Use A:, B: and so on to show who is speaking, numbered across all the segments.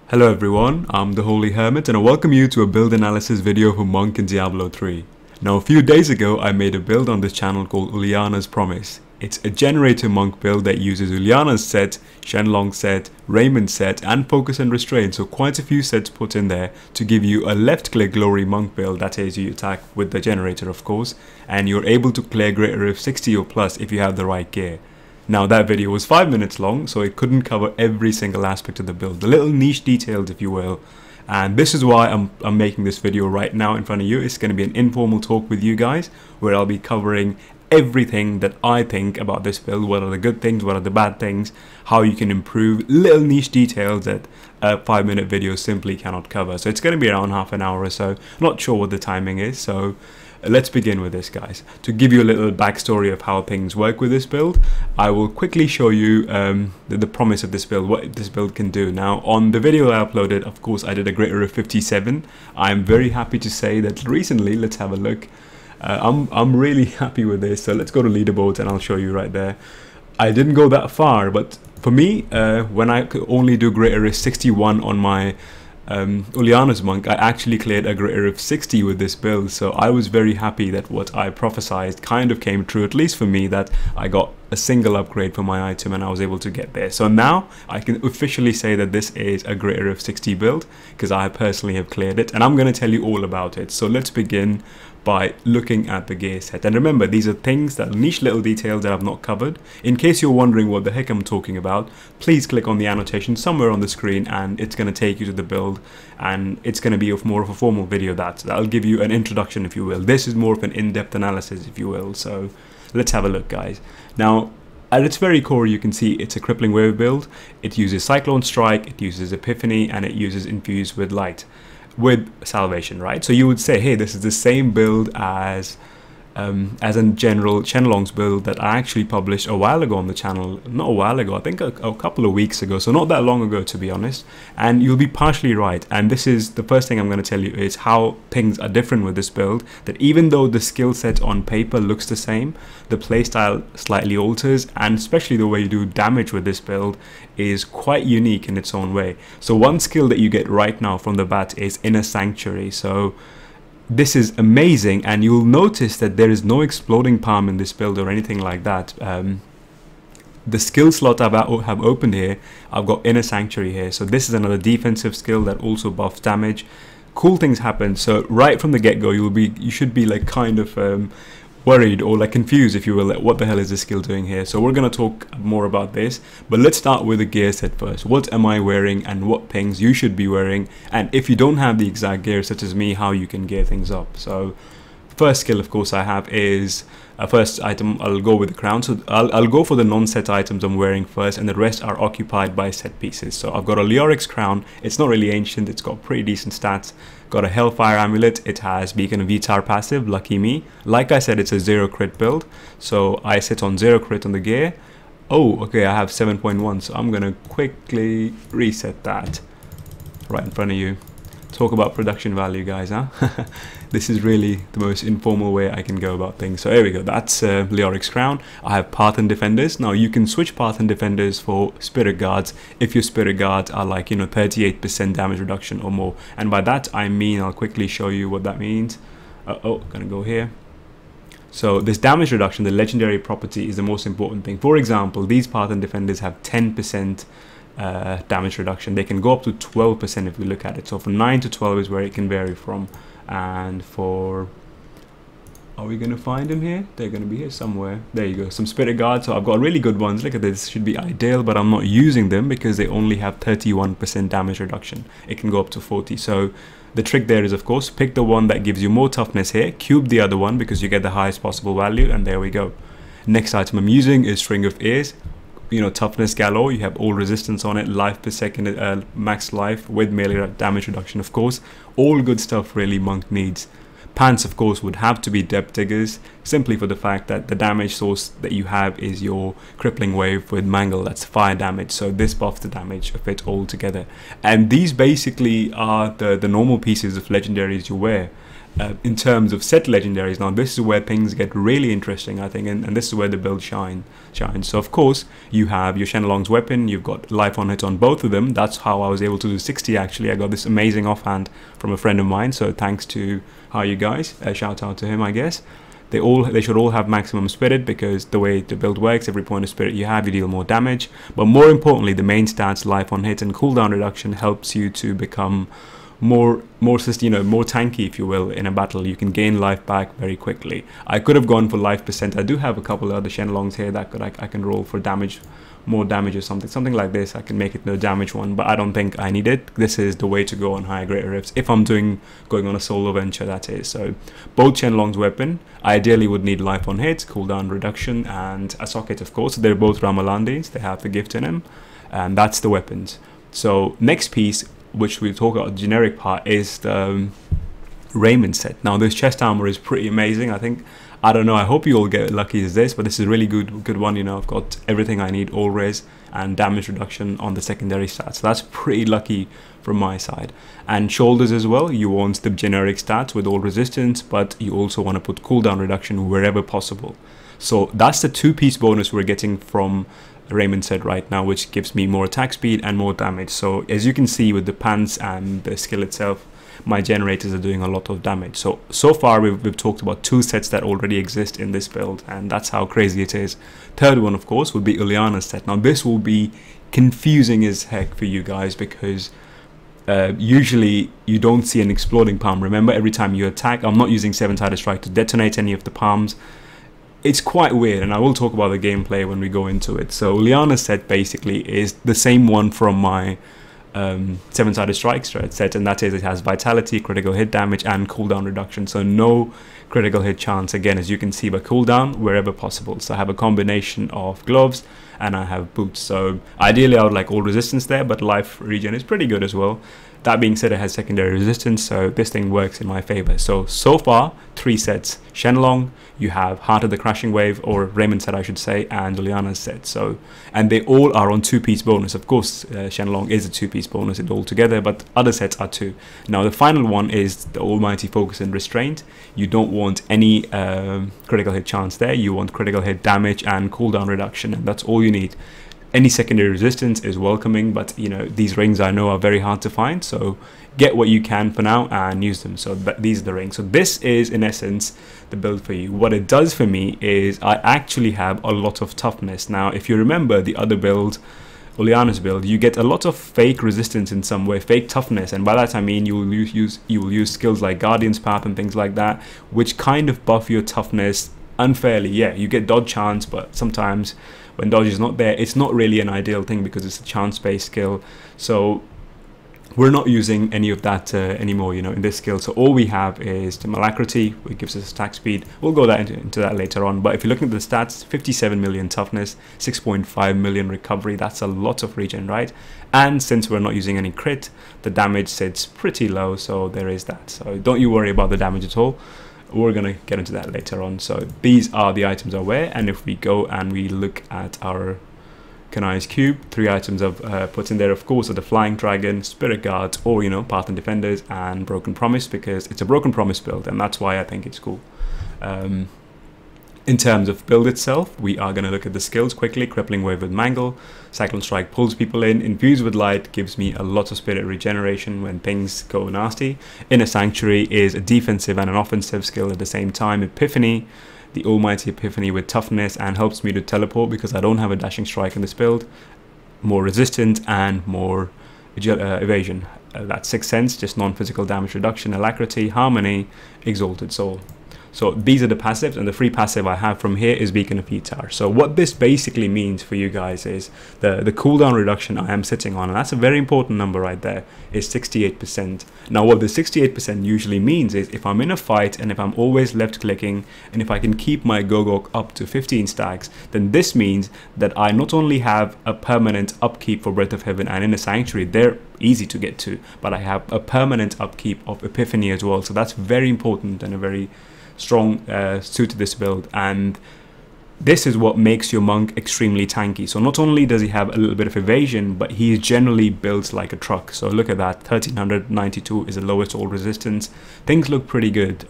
A: Hello everyone, I'm the Holy Hermit and I welcome you to a build analysis video for Monk in Diablo 3. Now a few days ago I made a build on this channel called Uliana's Promise. It's a generator monk build that uses Uliana's set, Shenlong set, Raymond set and Focus and Restraint, so quite a few sets put in there to give you a left click glory monk build, that is you attack with the generator of course, and you're able to clear greater of 60 or plus if you have the right gear. Now that video was 5 minutes long, so it couldn't cover every single aspect of the build, the little niche details if you will, and this is why I'm making this video right now in front of you. It's going to be an informal talk with you guys where I'll be covering everything that I think about this build, what are the good things, what are the bad things, how you can improve, little niche details that a 5-minute video simply cannot cover. So it's going to be around half an hour or so, not sure what the timing is, so let's begin with this guys. To give you a little backstory of how things work with this build, I will quickly show you the promise of this build, what this build can do. Now on the video I uploaded, of course I did a greater of 57. I'm very happy to say that recently, let's have a look, I'm really happy with this. So let's go to leaderboards and I'll show you right there. I didn't go that far, but for me, when I could only do greater of 61 on my Uliana's monk, I actually cleared a greater of 60 with this build, so I was very happy that what I prophesized kind of came true, at least for me, that I got a single upgrade for my item and I was able to get there. So now I can officially say that this is a greater of 60 build because I personally have cleared it and I'm going to tell you all about it. So let's begin by looking at the gear set, and remember these are things that niche little details that I've not covered. In case you're wondering what the heck I'm talking about, please click on the annotation somewhere on the screen and it's going to take you to the build, and it's going to be more of a formal video that'll give you an introduction if you will. This is more of an in-depth analysis if you will, so let's have a look guys. Now at its very core you can see it's a crippling wave build. It uses Cyclone Strike, it uses Epiphany and it uses Infuse with Light with Salvation, right? So you would say, hey, this is the same build as in general Shenlong's build that I actually published a while ago on the channel. Not a while ago, I think a couple of weeks ago, so not that long ago to be honest, and you'll be partially right. And this is the first thing I'm going to tell you is how things are different with this build, that even though the skill set on paper looks the same, the playstyle slightly alters, and especially the way you do damage with this build is quite unique in its own way. So one skill that you get right now from the bat is Inner Sanctuary. So this is amazing, and you'll notice that there is no exploding palm in this build or anything like that. The skill slot I have opened here, I've got Inner Sanctuary here, so this is another defensive skill that also buffs damage. Cool things happen, so right from the get-go you should be like kind of worried or like confused if you will, like, what the hell is this skill doing here? So we're going to talk more about this, but let's start with the gear set first. What am I wearing and what things you should be wearing, and if you don't have the exact gear such as me, how you can gear things up. So first skill of course I have is first item, I'll go with the crown. So I'll go for the non-set items I'm wearing first, and the rest are occupied by set pieces. So I've got a Leoric's crown. It's not really ancient, it's got pretty decent stats. Got a Hellfire amulet, it has Beacon of Vitar passive, lucky me. Like I said, it's a 0 crit build, so I sit on 0 crit on the gear. Oh, okay, I have 7.1, so I'm gonna quickly reset that right in front of you. Talk about production value guys, huh? This is really the most informal way I can go about things. So here we go, that's Leoric's crown. I have Path and Defenders. Now you can switch Path and Defenders for Spirit Guards if your Spirit Guards are like, you know, 38% damage reduction or more. And by that I mean, I'll quickly show you what that means. Gonna go here. So this damage reduction, the legendary property, is the most important thing. For example, these Path and Defenders have 10% damage reduction. They can go up to 12% if we look at it. So from 9 to 12 is where it can vary from. And for, are we going to find them here? They're going to be here somewhere. There you go, some Spirit Guards. So I've got really good ones. Look at this, should be ideal, but I'm not using them because they only have 31% damage reduction. It can go up to 40. So the trick there is, of course, pick the one that gives you more toughness here, cube the other one because you get the highest possible value, and there we go. Next item I'm using is String of Ears. You know, toughness galore, you have all resistance on it, life per second, max life with melee damage reduction, of course. All good stuff really monk needs. Pants of course would have to be Depth Diggers, simply for the fact that the damage source that you have is your crippling wave with mangle, that's fire damage, so this buffs the damage of it all together. And these basically are the normal pieces of legendaries you wear. in terms of set legendaries. Now this is where things get really interesting, I think, and this is where the build shines. So of course you have your Shenlong's weapon, you've got life on hit on both of them. That's how I was able to do 60 actually. I got this amazing offhand from a friend of mine, so thanks to you guys, shout out to him, I guess. They should all have maximum spirit, because the way the build works, every point of spirit you have, you deal more damage. But more importantly, the main stats, life on hit and cooldown reduction, helps you to become more tanky, if you will, in a battle. You can gain life back very quickly. I could have gone for life percent. I do have a couple of other Shenlongs here that I can roll for damage, more damage or something like this. I can make it no damage one, but I don't think I need it. This is the way to go on higher greater rifts if I'm going on a solo venture, that is. So both Shenlong's weapon ideally would need life on hit, cooldown reduction, and a socket, of course. They're both Ramalandis, they have the gift in them, and that's the weapons. So next piece, which we'll talk about the generic part, is the Raiment set. Now this chest armor is pretty amazing. I don't know, I hope you all get lucky as this, but this is a really good one. You know, I've got everything I need, all res and damage reduction on the secondary stats, so that's pretty lucky from my side. And shoulders as well, you want the generic stats with all resistance, but you also want to put cooldown reduction wherever possible. So that's the 2-piece bonus we're getting from Raiment set right now, which gives me more attack speed and more damage. So as you can see with the pants and the skill itself, my generators are doing a lot of damage. So far we've talked about 2 sets that already exist in this build, and that's how crazy it is. Third one, of course, would be Uliana's set. Now this will be confusing as heck for you guys, because usually you don't see an exploding palm. Remember, every time you attack, I'm not using 7-sided strike to detonate any of the palms. It's quite weird, and I will talk about the gameplay when we go into it. So Uliana's set basically is the same one from my 7-sided strike set, and that is, it has vitality, critical hit damage, and cooldown reduction. So no critical hit chance, again, as you can see, but cooldown wherever possible. So I have a combination of gloves and I have boots. So ideally I would like all resistance there, but life regen is pretty good as well. That being said, it has secondary resistance, so this thing works in my favor. So far 3 sets. Shenlong, you have Heart of the Crashing Wave, or Raiment set I should say, and Uliana's set. And they all are on 2-piece bonus. Of course, Shenlong is a 2-piece bonus all together, but other sets are 2. Now the final one is the Almighty Focus and Restraint. You don't want any critical hit chance there. You want critical hit damage and cooldown reduction, and that's all you need. Any secondary resistance is welcoming, but you know, these rings I know are very hard to find, so get what you can for now and use them. So these are the rings. So this is in essence the build for you. What it does for me is I actually have a lot of toughness. Now if you remember the other build, Uliana's build, you get a lot of fake resistance in some way, fake toughness, and by that I mean you will use skills like Guardian's Path and things like that, which kind of buff your toughness unfairly. Yeah, you get dodge chance, but sometimes when dodge is not there, it's not really an ideal thing because it's a chance-based skill. So we're not using any of that anymore, you know, in this skill. So all we have is the Malacrity, which gives us attack speed. We'll go into that later on. But if you look at the stats, 57 million toughness, 6.5 million recovery. That's a lot of regen, right? And since we're not using any crit, the damage sits pretty low. So there is that. So don't you worry about the damage at all. We're going to get into that later on. So these are the items I wear, and if we go and we look at our Kanai's cube, 3 items I've put in there, of course, are the Flying Dragon, Spirit Guards, or you know, Path and Defenders, and Broken Promise, because it's a Broken Promise build, and that's why I think it's cool. In terms of build itself, we are going to look at the skills quickly. Crippling Wave with Mangle, Cyclone Strike pulls people in, Infuse with Light gives me a lot of spirit regeneration when things go nasty. Inner Sanctuary is a defensive and an offensive skill at the same time. Epiphany, the Almighty Epiphany with Toughness, and helps me to teleport because I don't have a Dashing Strike in this build. More resistance and more evasion. That's Sixth Sense, just non-physical damage reduction. Alacrity, Harmony, Exalted Soul. So these are the passives, and the free passive I have from here is Beacon of Etar. So what this basically means for you guys is the cooldown reduction I am sitting on, and that's a very important number right there, is 68%. Now what the 68% usually means is if I'm in a fight and if I'm always left clicking and if I can keep my Gogok up to 15 stacks, then this means that I not only have a permanent upkeep for Breath of Heaven and Inner Sanctuary, they're easy to get to, but I have a permanent upkeep of Epiphany as well. So that's very important and a very strong suit to this build. And this is what makes your monk extremely tanky. So not only does he have a little bit of evasion, but he is generally built like a truck. So look at that, 1392 is the lowest all resistance. Things look pretty good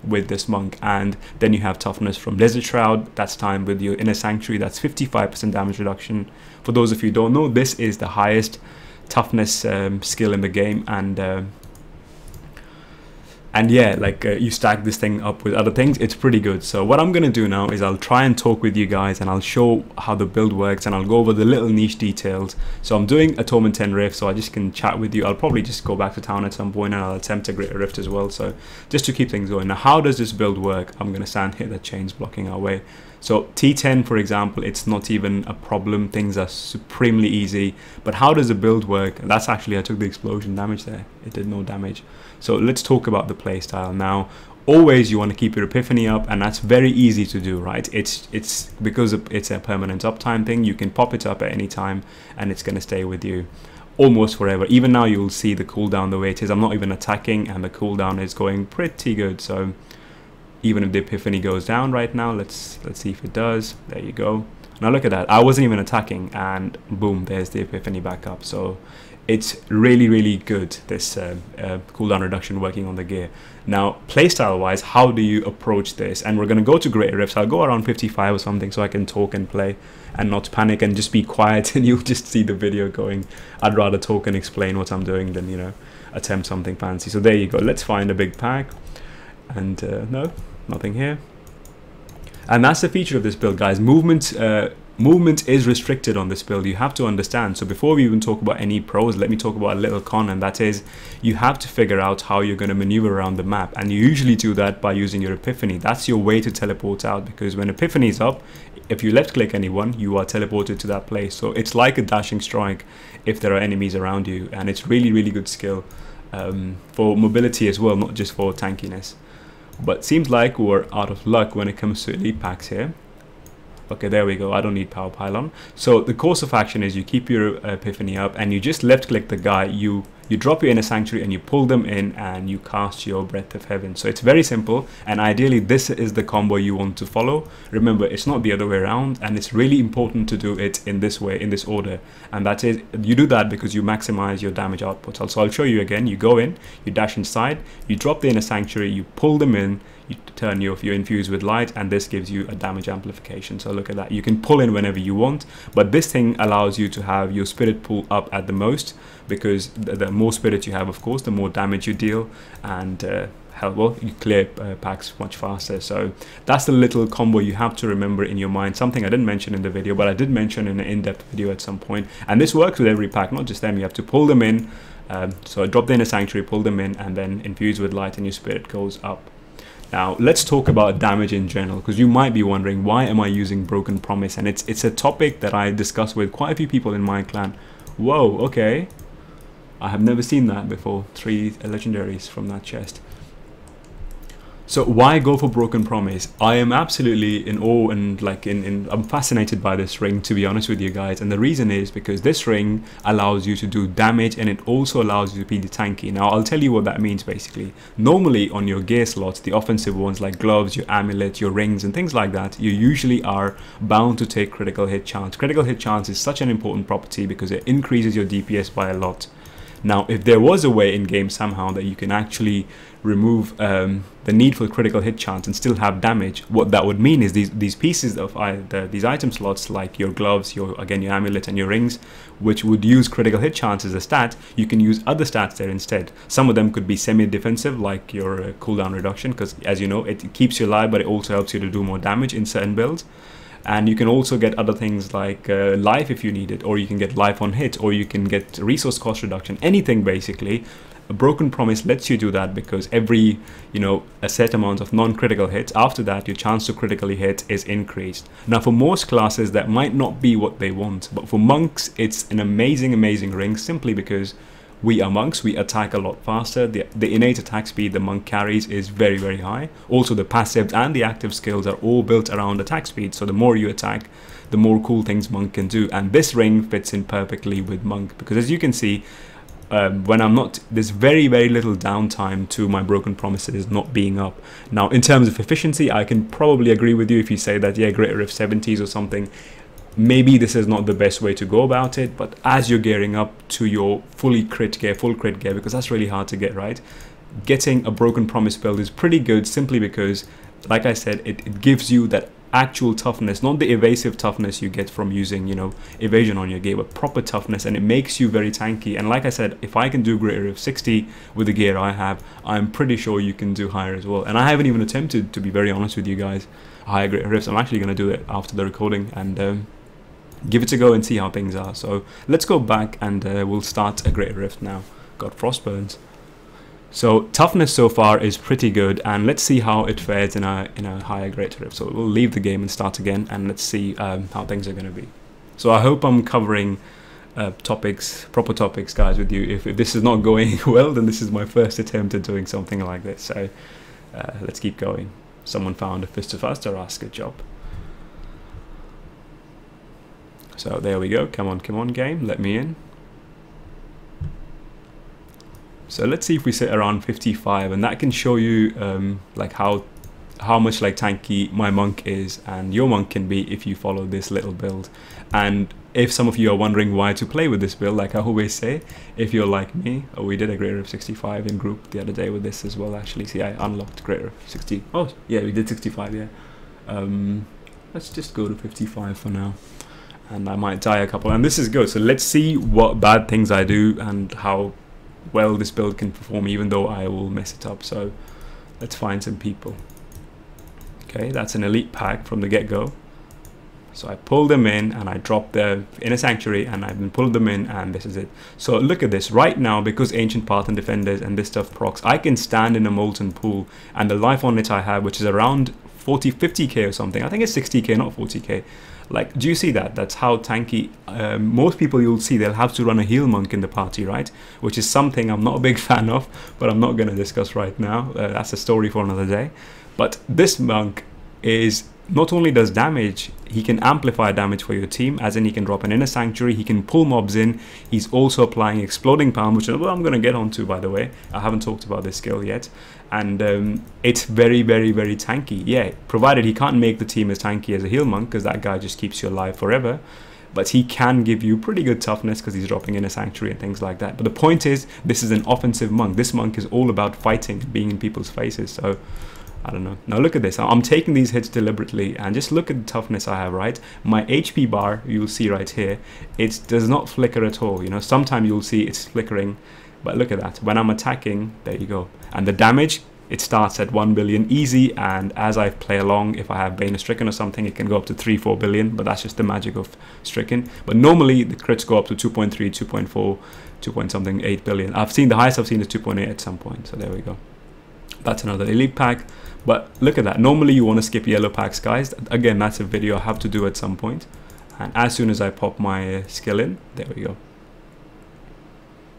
A: with this monk. And then you have toughness from Desert Shroud. That's time with your inner sanctuary. That's 55% damage reduction. For those of you who don't know, this is the highest toughness skill in the game. And yeah, like you stack this thing up with other things, it's pretty good. So what I'm gonna do now is I'll try and talk with you guys, and I'll show how the build works, and I'll go over the little niche details. So I'm doing a Torment 10 Rift, so I just can chat with you. I'll probably just go back to town at some point, and I'll attempt a Greater Rift as well, so just to keep things going. Now, how does this build work? I'm gonna stand here, the chain's blocking our way. So T10, for example, it's not even a problem. Things are supremely easy. But how does the build work? That's actually, I took the explosion damage there. It did no damage. So let's talk about the playstyle now. Always you want to keep your epiphany up, and that's very easy to do, right? It's because it's a permanent uptime thing. You can pop it up at any time, and it's going to stay with you almost forever. Even now you'll see the cooldown the way it is. I'm not even attacking, and the cooldown is going pretty good. So even if the epiphany goes down right now, let's see if it does. There you go. Now look at that. I wasn't even attacking, and boom, there's the epiphany back up. So it's really good, this cooldown reduction working on the gear. Now playstyle wise, how do you approach this? And we're going to go to Greater Rifts. I'll go around 55 or something so I can talk and play and not panic and just be quiet, and you'll just see the video going. I'd rather talk and explain what I'm doing than, you know, attempt something fancy. So there you go. Let's find a big pack. And no, nothing here. And that's the feature of this build, guys. Movement is restricted on this build. You have to understand. So before we even talk about any pros, let me talk about a little con, and that is you have to figure out how you're going to maneuver around the map, and you usually do that by using your epiphany. That's your way to teleport out, because when epiphany is up, if you left click anyone, you are teleported to that place. So it's like a dashing strike if there are enemies around you, and it's really good skill for mobility as well, not just for tankiness. But seems like we're out of luck when it comes to elite packs here. Okay, there we go. I don't need power pylon. So the course of action is you keep your epiphany up, and you just left click the guy, you drop your inner sanctuary, and you pull them in, and you cast your breath of heaven. So it's very simple, and ideally this is the combo you want to follow. Remember, it's not the other way around, and it's really important to do it in this way, in this order. And that is, you do that because you maximize your damage output. So I'll show you again. You go in, you dash inside, you drop the inner sanctuary, you pull them in, you turn your infuse with light, and this gives you a damage amplification. So look at that. You can pull in whenever you want, but this thing allows you to have your spirit pool up at the most, because the more spirit you have, of course, the more damage you deal, and well, you clear packs much faster. So that's the little combo you have to remember in your mind. Something I didn't mention in the video, but I did mention in an in-depth video at some point. And this works with every pack, not just them. You have to pull them in. So drop the inner sanctuary, pull them in, and then infuse with light, and your spirit goes up. Now let's talk about damage in general, because you might be wondering, why am I using Broken Promise? And it's a topic that I discuss with quite a few people in my clan. Whoa, okay. I have never seen that before. 3 legendaries from that chest. So why go for Broken Promise? I am absolutely in awe, and like I'm fascinated by this ring, to be honest with you guys. And the reason is because this ring allows you to do damage, and it also allows you to be tanky. Now I'll tell you what that means basically. Normally on your gear slots, the offensive ones like gloves, your amulet, your rings and things like that, you usually are bound to take critical hit chance. Critical hit chance is such an important property because it increases your DPS by a lot. Now, if there was a way in game somehow that you can actually remove the need for critical hit chance and still have damage, what that would mean is these pieces of these item slots, like your gloves, your amulet and your rings, which would use critical hit chance as a stat, you can use other stats there instead. Some of them could be semi-defensive, like your cooldown reduction, because as you know, it keeps you alive, but it also helps you to do more damage in certain builds. And you can also get other things like life if you need it, or you can get life on hit, or you can get resource cost reduction, anything basically. A Broken Promise lets you do that, because every, you know, a set amount of non-critical hits, after that your chance to critically hit is increased. Now for most classes that might not be what they want, but for monks it's an amazing ring, simply because we are monks, we attack a lot faster. The innate attack speed the monk carries is very high. Also the passives and the active skills are all built around attack speed, so the more you attack, the more cool things monk can do. And this ring fits in perfectly with monk, because as you can see, when I'm not, there's very little downtime to my broken promises not being up. Now in terms of efficiency, I can probably agree with you if you say that, yeah, greater if 70s or something, maybe this is not the best way to go about it. But as you're gearing up to your full crit gear, because that's really hard to get right, getting a broken promise build is pretty good, simply because, like I said, it gives you that actual toughness, not the evasive toughness you get from using, you know, evasion on your gear, but proper toughness, and it makes you very tanky. And like I said, if I can do greater of 60 with the gear I have, I'm pretty sure you can do higher as well. And I haven't even attempted, to be very honest with you guys, higher greater rifts. I'm actually going to do it after the recording and give it a go and see how things are. So let's go back and we'll start a greater rift now. Got frostburns. So toughness so far is pretty good, and let's see how it fares in a higher greater rift. So we'll leave the game and start again, and let's see how things are going to be. So I hope I'm covering proper topics, guys, with you. If this is not going well, then this is my first attempt at doing something like this. So let's keep going. Someone found a fist to fast or ask, good job. So there we go. Come on, game, let me in. So let's see if we sit around 55, and that can show you like how much like tanky my monk is and your monk can be if you follow this little build. And if some of you are wondering why to play with this build, like I always say, if you're like me, we did a greater of 65 in group the other day with this as well. Actually, see, I unlocked greater of 60. Oh yeah, we did 65. Yeah. Let's just go to 55 for now, and I might die a couple. And this is good. So let's see what bad things I do and how well this build can perform, even though I will mess it up. So let's find some people. Okay, that's an elite pack from the get-go. So I pulled them in and I dropped them in a sanctuary, and I've been pulled them in, and this is it. So look at this right now, because ancient path and defenders and this stuff procs, I can stand in a molten pool, and the life on it I have, which is around 50k or something. I think it's 60k, not 40k. Like, do you see that? That's how tanky. Most people, you'll see, they'll have to run a heal monk in the party, right? Which is something I'm not a big fan of, but I'm not going to discuss right now. That's a story for another day. But this monk is, not only does damage, he can amplify damage for your team, as in he can drop an inner sanctuary, he can pull mobs in, he's also applying exploding palm, which I'm going to get onto, by the way. I haven't talked about this skill yet. And it's very tanky, yeah, provided he can't make the team as tanky as a heal monk, because that guy just keeps you alive forever. But he can give you pretty good toughness because he's dropping in a sanctuary and things like that. But the point is, this is an offensive monk. This monk is all about fighting, being in people's faces. So I don't know. Now look at this. I'm taking these hits deliberately, and just look at the toughness I have, right? My HP bar, you'll see right here, it does not flicker at all. You know, sometimes you'll see it's flickering, but look at that. When I'm attacking, there you go. And the damage, it starts at 1 billion easy, and as I play along, if I have Bane of Stricken or something, it can go up to 3-4 billion, but that's just the magic of Stricken. But normally the crits go up to 2.3, 2.4, 2 point something, 8 billion. I've seen, the highest I've seen is 2.8 at some point, so there we go. That's another elite pack. But look at that. Normally you want to skip yellow packs, guys. Again, that's a video I have to do at some point. And as soon as I pop my skill in, there we go.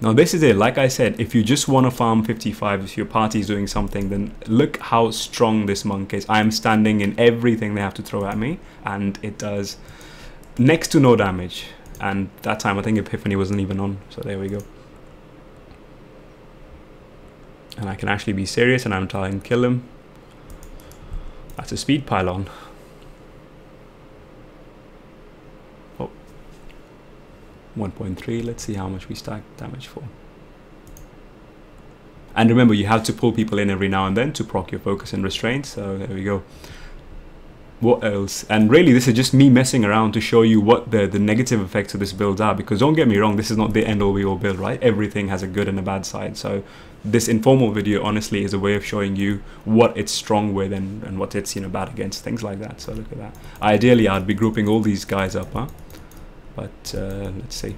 A: Now this is it. Like I said, if you just want to farm 55, if your party is doing something, then look how strong this monk is. I am standing in everything they have to throw at me, and it does next to no damage. And that time I think Epiphany wasn't even on, so there we go. And I can actually be serious, and I'm trying to kill him. That's a speed pylon. Oh, 1.3. Let's see how much we stack damage for. And remember, you have to pull people in every now and then to proc your focus and restraint. So there we go. What else? And really, this is just me messing around to show you what the negative effects of this build are, because don't get me wrong, this is not the end all be all build, right? Everything has a good and a bad side. So this informal video honestly is a way of showing you what it's strong with and what it's, you know, bad against, things like that. So look at that. Ideally I'd be grouping all these guys up, huh? But let's see.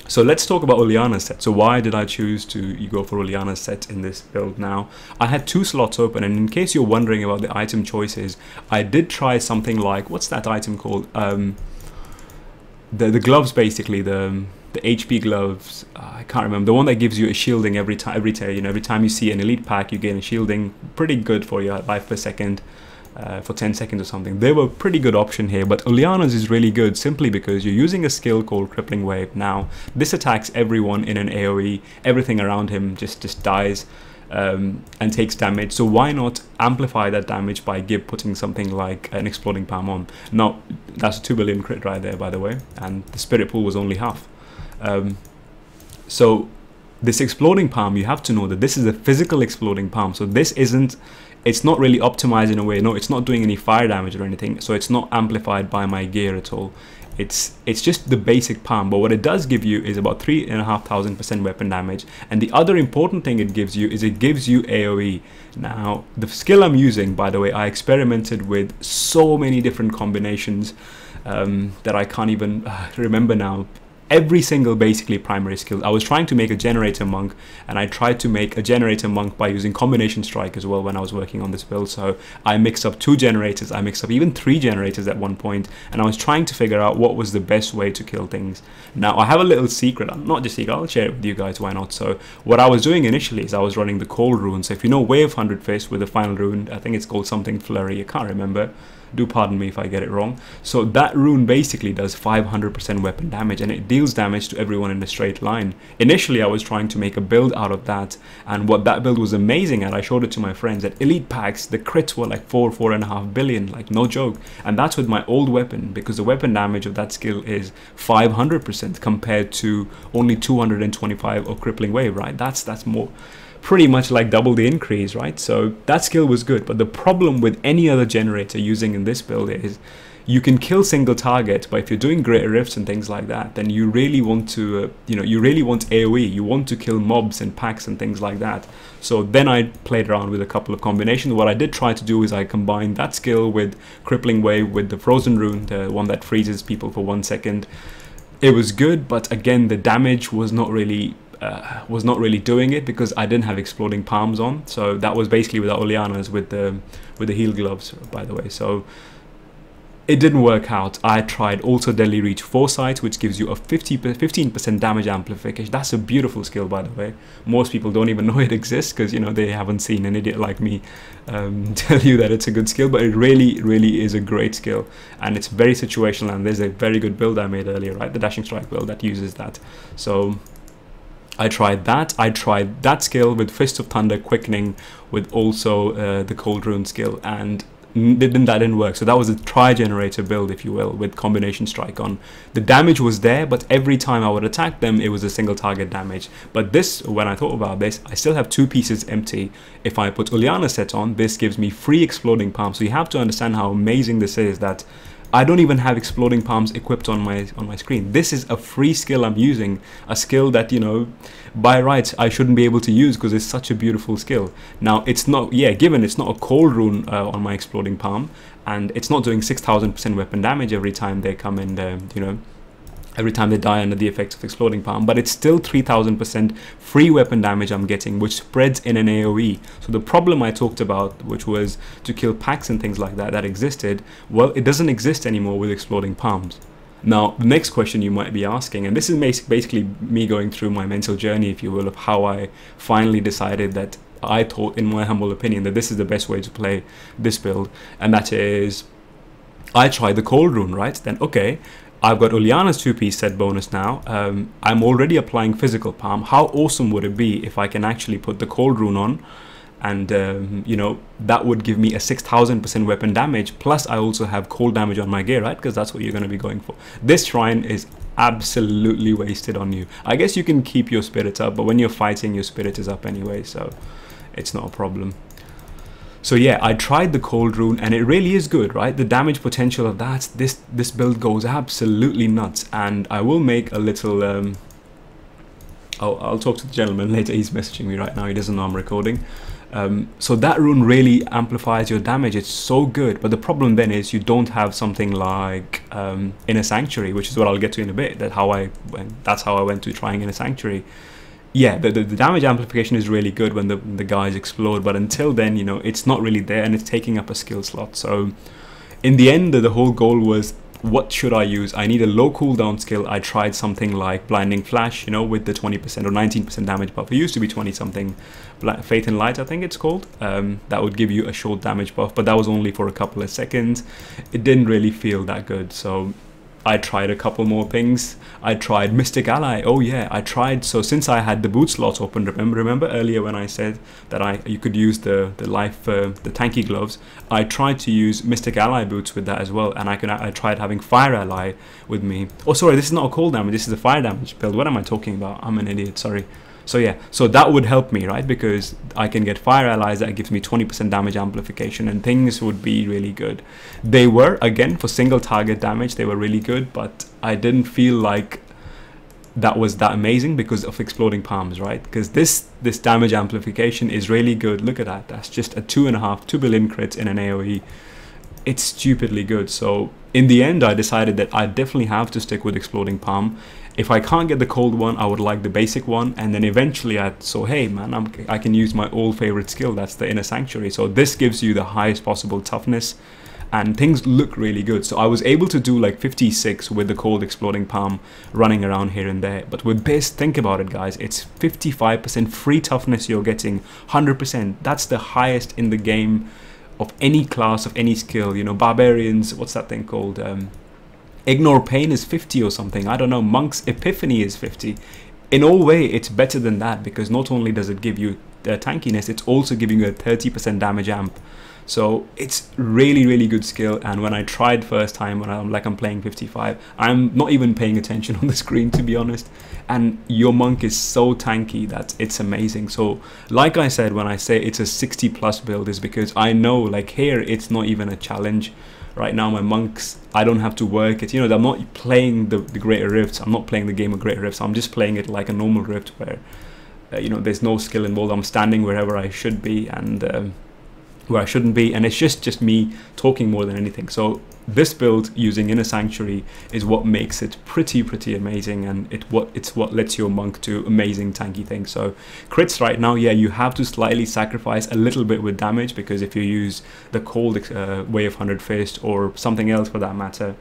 A: So let's talk about Uliana's set. So why did I choose to go for Uliana's set in this build now? I had 2 slots open, and in case you're wondering about the item choices, I did try something like, what's that item called? The gloves, basically, the HP gloves. I can't remember. The one that gives you a shielding every time you see an elite pack, you gain a shielding. Pretty good for your life per second. for 10 seconds or something. They were a pretty good option here, but Uliana's is really good simply because you're using a skill called Crippling Wave. Now, this attacks everyone in an AoE. Everything around him just dies and takes damage. So why not amplify that damage by putting something like an Exploding Palm on? Now, that's a 2 billion crit right there, by the way, and the Spirit Pool was only half. So this Exploding Palm, you have to know that this is a physical Exploding Palm. So this isn't, it's not really optimized in a way. No, it's not doing any fire damage or anything. So it's not amplified by my gear at all. It's just the basic palm, but what it does give you is about 3,500% weapon damage. And the other important thing it gives you is it gives you AoE. Now, the skill I'm using, by the way, I experimented with so many different combinations that I can't even remember now. Every single basically primary skill. I was trying to make a generator monk, and I tried to make a generator monk by using combination strike as well when I was working on this build. So I mixed up 2 generators, I mixed up even 3 generators at one point, and I was trying to figure out what was the best way to kill things. Now I have a little secret, not just secret, I'll share it with you guys, why not? So what I was doing initially is I was running the cold rune. So if you know Wave 100 Fist with the final rune, I think it's called something Flurry, I can't remember. Do pardon me if I get it wrong. So that rune basically does 500% weapon damage, and it deals damage to everyone in a straight line. Initially I was trying to make a build out of that, and what that build was amazing at, I showed it to my friends, at elite packs the crits were like 4.5 billion, like no joke. And that's with my old weapon, because the weapon damage of that skill is 500% compared to only 225 of Crippling Wave, right? That's more, pretty much like double the increase, right? So that skill was good, but the problem with any other generator using in this build is you can kill single target, but if you're doing greater rifts and things like that, then you really want to you really want AoE, you want to kill mobs and packs and things like that. So then I played around with a couple of combinations. What I did try to do is I combined that skill with Crippling Wave with the Frozen Rune, the one that freezes people for 1 second. It was good, but again the damage was not really doing it because I didn't have Exploding Palms on. So that was basically without Uliana's with the heal gloves, by the way. So it didn't work out. I tried also Deadly Reach Foresight, which gives you a 15% damage amplification. That's a beautiful skill, by the way. Most people don't even know it exists because, you know, they haven't seen an idiot like me tell you that it's a good skill, but it really is a great skill, and it's very situational. And there's a very good build I made earlier, right? The Dashing Strike build that uses that. So I tried that. I tried that skill with Fist of Thunder Quickening with also the Cold Rune skill, and that didn't work. So that was a tri-generator build, if you will, with combination strike on. The damage was there, but every time I would attack them, it was a single target damage. But this, when I thought about this, I still have 2 pieces empty. If I put Uliana set on, this gives me free Exploding Palm. So you have to understand how amazing this is, that I don't even have Exploding Palms equipped on my screen. This is a free skill I'm using, a skill that, you know, by rights I shouldn't be able to use because it's such a beautiful skill. Now it's not, given it's not a cold rune on my Exploding Palm, and it's not doing 6,000% weapon damage every time they come in there, you know, every time they die under the effects of Exploding Palm, but it's still 3,000% free weapon damage I'm getting, which spreads in an AoE. So the problem I talked about, which was to kill packs and things like that, that existed, well, it doesn't exist anymore with Exploding Palms. Now, the next question you might be asking, and this is basically me going through my mental journey, if you will, of how I finally decided that I thought, in my humble opinion, that this is the best way to play this build, and that is, I tried the Cold Rune, right? Then, okay, I've got Uliana's 2-piece set bonus now. I'm already applying Physical Palm. How awesome would it be if I can actually put the Cold Rune on, and you know, that would give me a 6,000% weapon damage, plus I also have cold damage on my gear, right? Because that's what you're going to be going for. This shrine is absolutely wasted on you. I guess you can keep your spirit up, but when you're fighting, your spirit is up anyway, so it's not a problem. So yeah, I tried the Cold Rune, and it really is good, right? The damage potential of that, this build goes absolutely nuts. And I will make a little I'll talk to the gentleman later. He's messaging me right now, he doesn't know I'm recording. So that rune really amplifies your damage. It's so good, but the problem then is you don't have something like Inner Sanctuary, which is what I'll get to in a bit. That's how I went to trying Inner Sanctuary. Yeah, the damage amplification is really good when the guys explode, but until then, you know, it's not really there, and it's taking up a skill slot. So in the end, the whole goal was what should I use? I need a low cooldown skill. I tried something like Blinding Flash, you know, with the 20% or 19% damage buff. It used to be 20 something. Faith and Light, I think it's called. That would give you a short damage buff, but that was only for a couple of seconds. It didn't really feel that good, so I tried a couple more things. I tried Mystic Ally. Oh yeah, I tried. So since I had the boot slots open, remember earlier when I said that you could use the tanky gloves, I tried to use Mystic Ally boots with that as well, and I tried having Fire Ally with me. Oh sorry, this is not a cold damage, this is a fire damage build. What am I talking about? I'm an idiot, sorry. So yeah, so that would help me, right? Because I can get Fire Allies that gives me 20% damage amplification, and things would be really good. They were, again, for single target damage, they were really good, but I didn't feel like that was that amazing because of Exploding Palms, right? Because this damage amplification is really good. Look at that, that's just a 2 billion crits in an AoE. It's stupidly good. So in the end, I decided that I definitely have to stick with Exploding Palm. If I can't get the cold one, I would like the basic one, and then eventually hey man, I can use my old favorite skill, that's the Inner Sanctuary. So this gives you the highest possible toughness, and things look really good. So I was able to do like 56 with the cold Exploding Palm running around here and there. But with this, think about it guys, it's 55% free toughness you're getting, 100%. That's the highest in the game of any class, of any skill. You know, Barbarians, what's that thing called? Ignore Pain is 50 or something, I don't know. Monk's Epiphany is 50. In all way, it's better than that, because not only does it give you tankiness, it's also giving you a 30% damage amp. So it's really good skill. And when I tried first time, when I'm playing 55, I'm not even paying attention on the screen, to be honest, and your monk is so tanky that it's amazing. So like I said, when I say it's a 60+ build, is because I know, like here, it's not even a challenge. Right now my monks, I don't have to work it, you know, I'm not playing the Greater Rifts, I'm not playing the game of Greater Rifts, I'm just playing it like a normal Rift where you know, there's no skill involved. I'm standing wherever I should be and where I shouldn't be, and it's just me talking more than anything. So this build using Inner Sanctuary is what makes it pretty amazing, and it's what lets your monk do amazing tanky things. So crits right now, yeah, you have to slightly sacrifice a little bit with damage, because if you use the cold Way of 100 Fist or something else for that matter,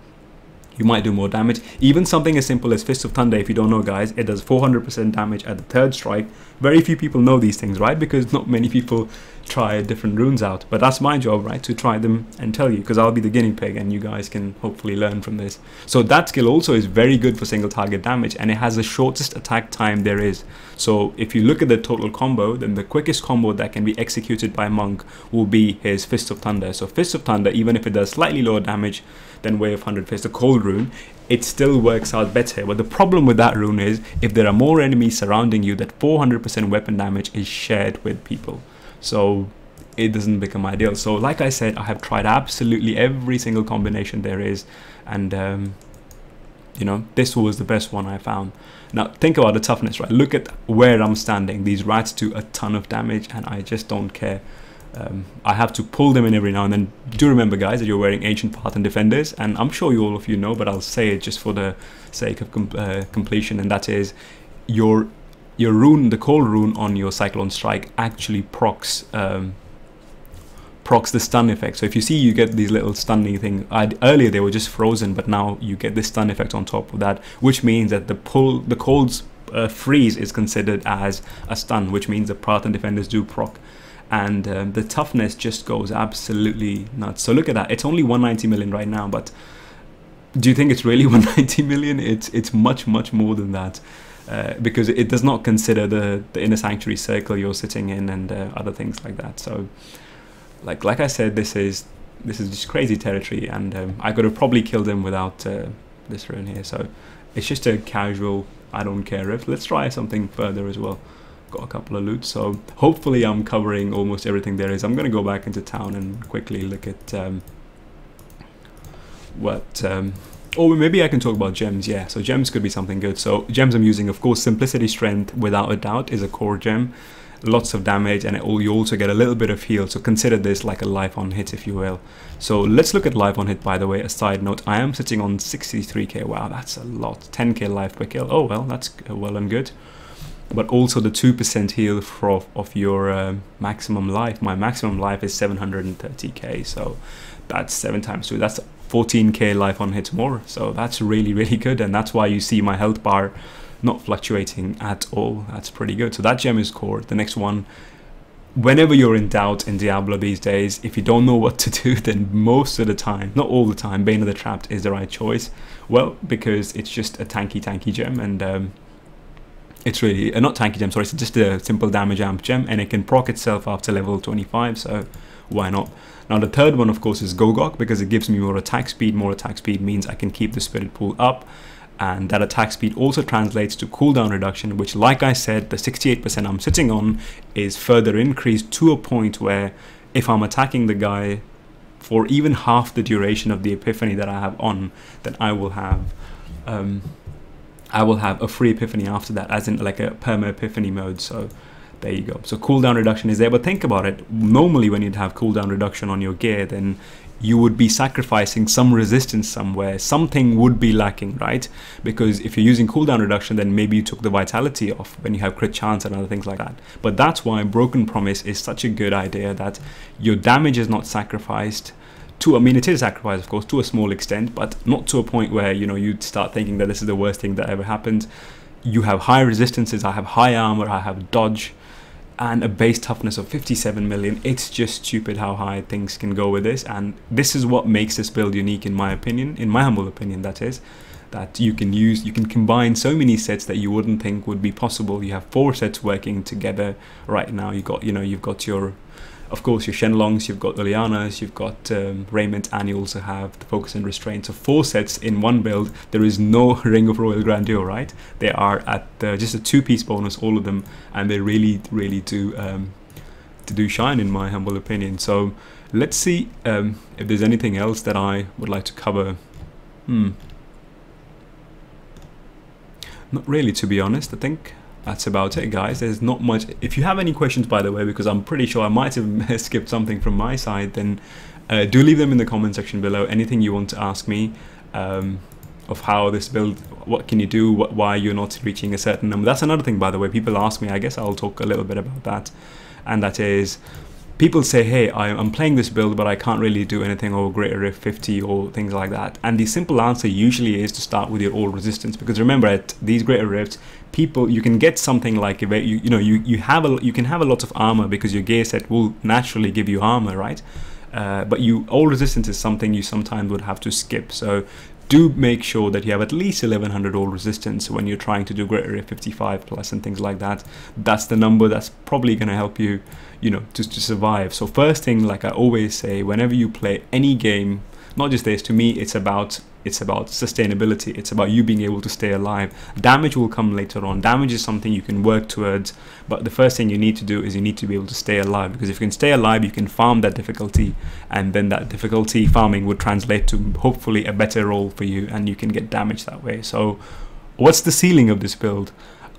A: you might do more damage. Even something as simple as Fist of Thunder, if you don't know guys, it does 400% damage at the 3rd strike. Very few people know these things, right? Because not many people try different runes out, but that's my job, right, to try them and tell you, because I'll be the guinea pig and you guys can hopefully learn from this. So that skill also is very good for single target damage, and it has the shortest attack time there is. So if you look at the total combo, then the quickest combo that can be executed by Monk will be his Fist of Thunder. So Fist of Thunder, even if it does slightly lower damage than Way of 100 Fist, the cold rune, it still works out better. But the problem with that rune is, if there are more enemies surrounding you, that 400% weapon damage is shared with people. So it doesn't become ideal. So like I said, I have tried absolutely every single combination there is, and you know, this was the best one I found. Now think about the toughness, right? Look at where I'm standing. These rats do a ton of damage and I just don't care. I have to pull them in every now and then. Do remember guys that you're wearing Ancient Path and Defenders, and I'm sure all of you know, but I'll say it just for the sake of completion, and that is your rune, the cold rune on your Cyclone Strike actually procs the stun effect. So if you see, you get these little stunning thing. Earlier they were just frozen, but now you get this stun effect on top of that, which means that the cold's freeze is considered as a stun, which means the Path and Defenders do proc. And the toughness just goes absolutely nuts. So look at that, it's only 190 million right now, but do you think it's really 190 million? It's much more than that, because it does not consider the Inner Sanctuary circle you're sitting in and other things like that. So like I said, this is just crazy territory, and I could have probably killed him without this rune here. So it's just a casual, I don't care if. Let's try something further as well. Got a couple of loot, so hopefully I'm covering almost everything there is. I'm gonna go back into town and quickly look at or maybe I can talk about gems. Yeah, so gems could be something good. So gems I'm using, of course, Simplicity Strength without a doubt is a core gem. Lots of damage, and you also get a little bit of heal, so consider this like a life on hit, if you will. So let's look at life on hit. By the way, a side note, I am sitting on 63k. Wow, that's a lot. 10k life per kill. Oh well, that's well and good. but also the 2% heal of your maximum life. My maximum life is 730k, so that's 7 times 2, that's 14k life on hit more, so that's really, really good. And that's why you see my health bar not fluctuating at all. That's pretty good. So that gem is core. The next one, whenever you're in doubt in Diablo these days, if you don't know what to do, then most of the time, not all the time, Bane of the Trapped is the right choice. Well, because it's just a tanky gem, and it's really not tanky gem, sorry, it's just a simple damage amp gem, and it can proc itself after level 25, so why not? Now the third one, of course, is Gogok, because it gives me more attack speed. More attack speed means I can keep the spirit pool up, and that attack speed also translates to cooldown reduction, which, like I said, the 68% I'm sitting on is further increased to a point where if I'm attacking the guy for even half the duration of the epiphany that I have on, then I will have a free epiphany after that, as in like a perma epiphany mode. So there you go. So cooldown reduction is there, but think about it. Normally when you'd have cooldown reduction on your gear, then you would be sacrificing some resistance somewhere. Something would be lacking, right? Because if you're using cooldown reduction, then maybe you took the vitality off when you have crit chance and other things like that. But that's why Broken Promise is such a good idea, that your damage is not sacrificed to, I mean, it is sacrificed, of course, to a small extent, but not to a point where, you know, you'd start thinking that this is the worst thing that ever happened. You have high resistances, I have high armor, I have dodge, and a base toughness of 57 million. It's just stupid how high things can go with this, and this is what makes this build unique, in my opinion, in my humble opinion, that is, that you can combine so many sets that you wouldn't think would be possible. You have 4 sets working together right now. You've got your, of course, your Shenlongs, you've got Ulianas, you've got Hermit, and you also have the Focus and Restraint. So 4 sets in one build. There is no Ring of Royal Grandeur, right? They are at just a 2-piece bonus, all of them, and they really, really do shine, in my humble opinion. So let's see if there's anything else that I would like to cover. Not really, to be honest. I think that's about it, guys. There's not much. If you have any questions, by the way, because I'm pretty sure I might have skipped something from my side, then do leave them in the comment section below. Anything you want to ask me of how this build, what can you do, why you're not reaching a certain number. That's another thing, by the way, people ask me. I guess I'll talk a little bit about that, and that is, people say, hey, I'm playing this build, but I can't really do anything over Greater Rift 50 or things like that. And the simple answer usually is to start with your all resistance, because remember, at these Greater Rifts, you can get something like you can have a lot of armor, because your gear set will naturally give you armor, right? But all resistance is something you sometimes would have to skip. So do make sure that you have at least 1100 all resistance when you're trying to do Greater Rift 55 plus and things like that. That's the number that's probably going to help you, to survive. So first thing, like I always say, whenever you play any game, not just this, to me it's about sustainability. It's about you being able to stay alive. Damage will come later on. Damage is something you can work towards, but the first thing you need to do is you need to be able to stay alive, because if you can stay alive, you can farm that difficulty, and then that difficulty farming would translate to hopefully a better roll for you, and you can get damage that way. So what's the ceiling of this build?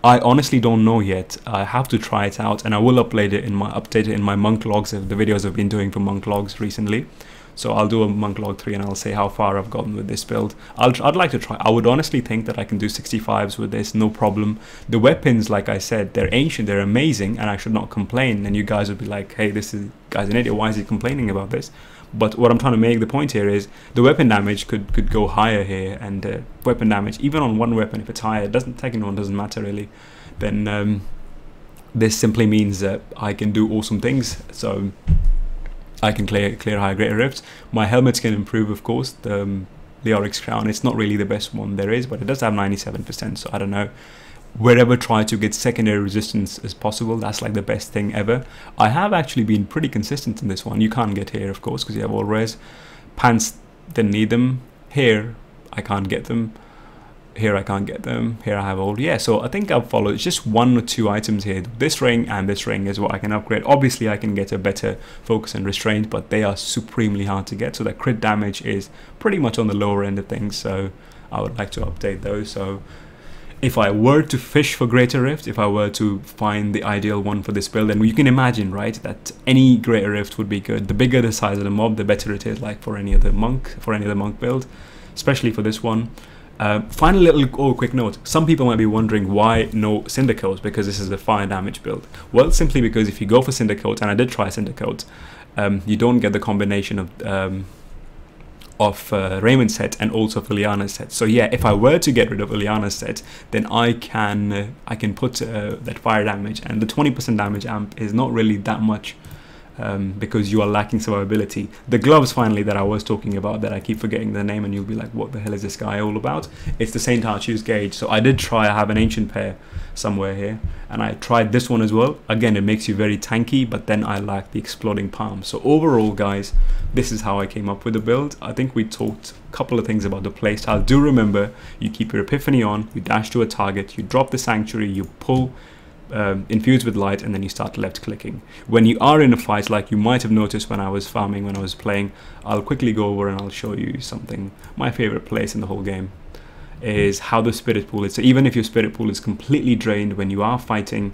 A: I honestly don't know yet. I have to try it out, and I will update it in my monk logs, of the videos I've been doing for monk logs recently. So I'll do a monk log 3 and I'll say how far I've gotten with this build. I'd like to try. I would honestly think that I can do 65s with this, no problem. The weapons, like I said, they're ancient, they're amazing, and I should not complain. And you guys would be like, hey, this guy's an idiot, why is he complaining about this? But what I'm trying to make the point here is the weapon damage could go higher here, and weapon damage, even on one weapon, if it's higher, taking one doesn't matter really, then this simply means that I can do awesome things. So I can clear higher Greater Rifts. My helmets can improve, of course. The Oryx Crown, it's not really the best one there is, but it does have 97%, so I don't know. Wherever try to get secondary resistance as possible, that's like the best thing ever. I have actually been pretty consistent in this one. You can't get here, of course, because you have all res. Pants, didn't need them. Here, I can't get them. Here I can't get them. Here I have all. Yeah, so I think I'll follow. It's just 1 or 2 items here. This ring and this ring is what I can upgrade. Obviously, I can get a better focus and restraint, but they are supremely hard to get. So the crit damage is pretty much on the lower end of things. So I would like to update those. So if I were to fish for Greater Rift, if I were to find the ideal one for this build, and you can imagine, right, that any Greater Rift would be good. The bigger the size of the mob, the better it is, like for any other monk build, especially for this one. Final little quick note, some people might be wondering why no Cinder Coat, because this is a fire damage build. Well, simply because if you go for Cinder Coat, and I did try Cinder Coat, you don't get the combination of Raymond's set and also of Ileana's set. So yeah, if I were to get rid of Ileana's set, then I can put that fire damage, and the 20% damage amp is not really that much, because you are lacking survivability. The gloves, finally, that I was talking about, that I keep forgetting the name, and you'll be like, what the hell is this guy all about? It's the Saint Archie's gauge. So I did try, I have an ancient pair somewhere here, and I tried this one as well. Again, it makes you very tanky, but then I lack the exploding palm. So overall, guys, this is how I came up with the build. I think we talked a couple of things about the playstyle. Do remember, you keep your Epiphany on, you dash to a target, you drop the Sanctuary, you pull infuse with light, and then you start left clicking. When you are in a fight, like you might have noticed when I was farming, when I was playing, I'll quickly go over and I'll show you something. My favorite place in the whole game is how the spirit pool is. So even if your spirit pool is completely drained, when you are fighting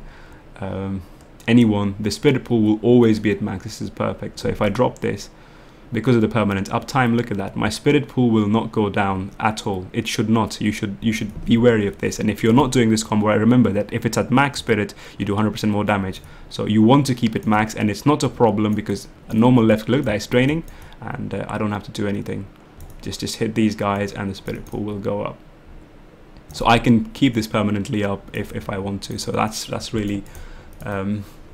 A: anyone, the spirit pool will always be at max. This is perfect. So if I drop this, because of the permanent uptime, look at that, my spirit pool will not go down at all. It should not. You should be wary of this. And if you're not doing this combo, I remember that if it's at max spirit, you do 100% more damage. So you want to keep it max, and it's not a problem because a normal left click, that is draining, and I don't have to do anything. Just hit these guys and the spirit pool will go up. So I can keep this permanently up if I want to. So that's really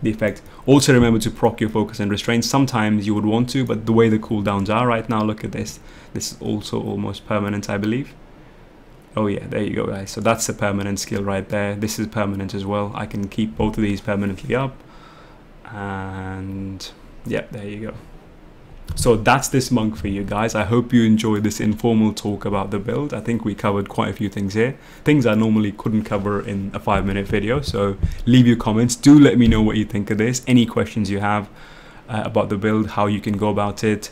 A: the effect. Also remember to proc your focus and restraint. Sometimes you would want to, but the way the cooldowns are right now, look at this. This is also almost permanent, I believe. Oh yeah, there you go, guys. So that's a permanent skill right there. This is permanent as well. I can keep both of these permanently up. And yeah, there you go. So that's this monk for you guys. I hope you enjoyed this informal talk about the build. I think we covered quite a few things here, things I normally couldn't cover in a 5-minute video. So leave your comments, do let me know what you think of this, any questions you have about the build, how you can go about it.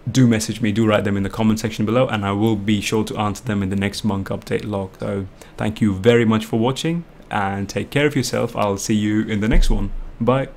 A: Do message me, do write them in the comment section below, and I will be sure to answer them in the next monk update log. So thank you very much for watching, and take care of yourself. I'll see you in the next one. Bye.